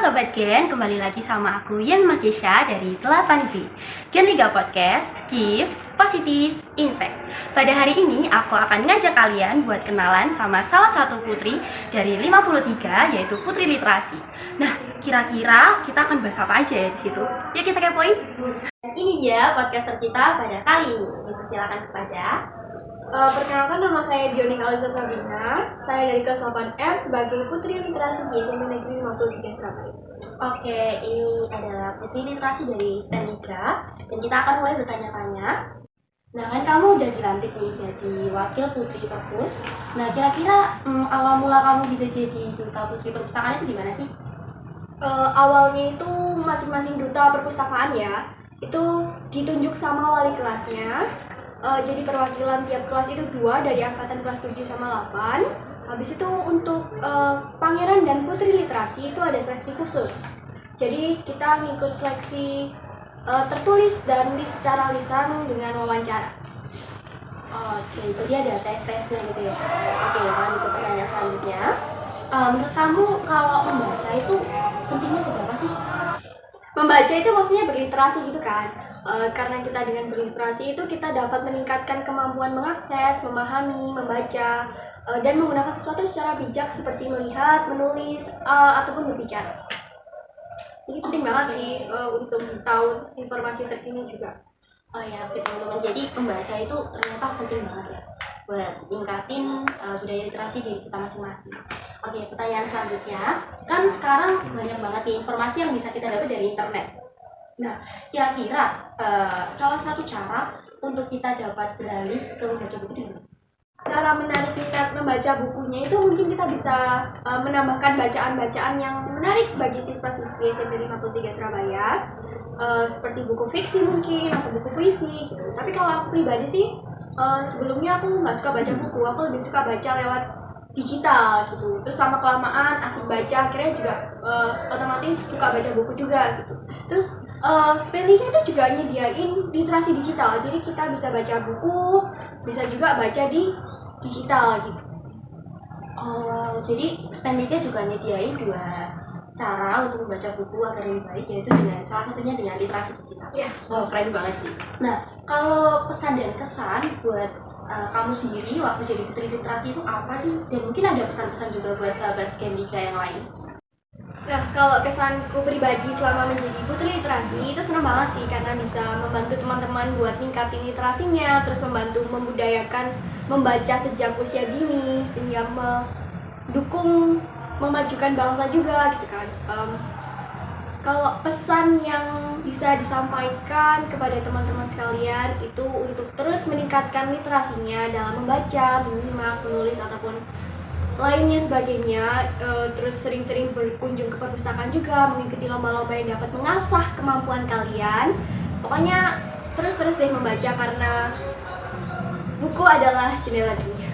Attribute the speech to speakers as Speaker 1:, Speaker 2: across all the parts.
Speaker 1: Sobat Gen, kembali lagi sama aku Yan Makisha dari 8B Gen Liga Podcast, Give Positive Impact. Pada hari ini aku akan ngajak kalian buat kenalan sama salah satu putri dari 53, yaitu Putri Literasi. Nah, kira-kira kita akan bahas apa aja ya di situ? Yuk kita kepoin. Ini dia podcaster kita pada kali ini. Silakan kepada
Speaker 2: Perkenalkan, nama saya Dionika Alisa Sabrina. Saya dari kelas 8F sebagai Putri Literasi di SMP Negeri 53 Surabaya.
Speaker 1: Oke, ini adalah Putri Literasi dari Spendika dan kita akan mulai bertanya-tanya. Nah, kan kamu udah dilantik nih jadi wakil Putri Perpus. Nah, kira-kira awal mula kamu bisa jadi duta Putri Perpustakaan itu gimana sih?
Speaker 2: Awalnya itu masing-masing duta perpustakaan ya, itu ditunjuk sama wali kelasnya. Jadi perwakilan tiap kelas itu 2 dari angkatan kelas 7 sama 8. Habis itu untuk pangeran dan putri literasi itu ada seleksi khusus. Jadi kita ngikut seleksi tertulis dan secara lisan dengan wawancara.
Speaker 1: Oke, jadi ada tes-tesnya gitu ya. Oke, lanjut ke pertanyaan selanjutnya. Menurut kamu kalau membaca itu pentingnya seberapa sih?
Speaker 2: Membaca itu maksudnya berliterasi gitu kan. Karena kita dengan berliterasi itu kita dapat meningkatkan kemampuan mengakses, memahami, membaca, dan menggunakan sesuatu secara bijak seperti melihat, menulis, ataupun berbicara. Jadi penting banget sih untuk tahu informasi terkini juga.
Speaker 1: Oh ya, oke teman-teman. Jadi membaca itu ternyata penting banget ya buat ningkatin budaya literasi diri kita masing-masing. Oke, pertanyaan selanjutnya. Kan sekarang banyak banget nih informasi yang bisa kita dapat dari internet. Nah, kira-kira salah satu cara untuk kita dapat beralih ke membaca buku itu gimana?
Speaker 2: Cara menarik minat membaca bukunya itu mungkin kita bisa menambahkan bacaan-bacaan yang menarik bagi siswa-siswi SMP 53 Surabaya, seperti buku fiksi mungkin atau buku puisi gitu. Tapi kalau aku pribadi sih sebelumnya aku nggak suka baca buku, aku lebih suka baca lewat digital gitu. Terus lama kelamaan asik baca, akhirnya juga otomatis suka baca buku juga gitu. Terus Spendika itu juga nyediain literasi digital, jadi kita bisa baca buku, bisa juga baca di digital gitu.
Speaker 1: Oh, jadi Spendika juga nyediain 2 cara untuk membaca buku agar lebih baik, yaitu dengan salah satunya dengan literasi digital.
Speaker 2: Iya.
Speaker 1: Wow, keren banget sih. Nah, kalau pesan dan kesan buat kamu sendiri waktu jadi putri literasi itu apa sih? Dan mungkin ada pesan-pesan juga buat sahabat Spendika yang lain.
Speaker 2: Nah, kalau kesanku pribadi selama menjadi putri literasi itu senang banget sih karena bisa membantu teman-teman buat ningkatin literasinya, terus membantu membudayakan membaca sejak usia dini sehingga mendukung memajukan bangsa juga gitu kan. Kalau pesan yang bisa disampaikan kepada teman-teman sekalian itu untuk terus meningkatkan literasinya dalam membaca, menyimak, menulis ataupun lainnya sebagainya, terus sering-sering berkunjung ke perpustakaan juga, mengikuti lomba-lomba yang dapat mengasah kemampuan kalian. Pokoknya terus-terus deh membaca karena buku adalah jendela dunia.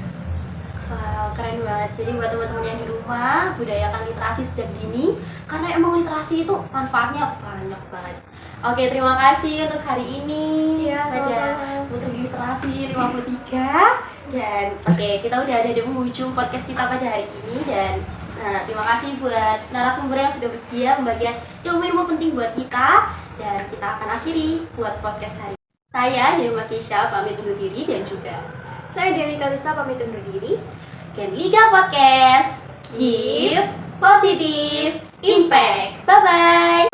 Speaker 1: Wow, keren banget. Jadi buat teman-teman yang di rumah, budayakan literasi sejak dini karena emang literasi itu manfaatnya banyak banget. Oke, terima kasih untuk hari ini.
Speaker 2: Iya,
Speaker 1: pada Putri Literasi 53. Dan oke, kita udah ada di penghujung podcast kita pada hari ini. Dan terima kasih buat narasumber yang sudah bersedia membagikan ilmu-ilmu penting buat kita. Dan kita akan akhiri buat podcast hari ini. Saya Yan Makisha pamit undur diri dan juga
Speaker 2: Saya Dionika Alisa pamit undur diri.
Speaker 1: Gen Liga Podcast, Give Positive Impact. Bye-bye.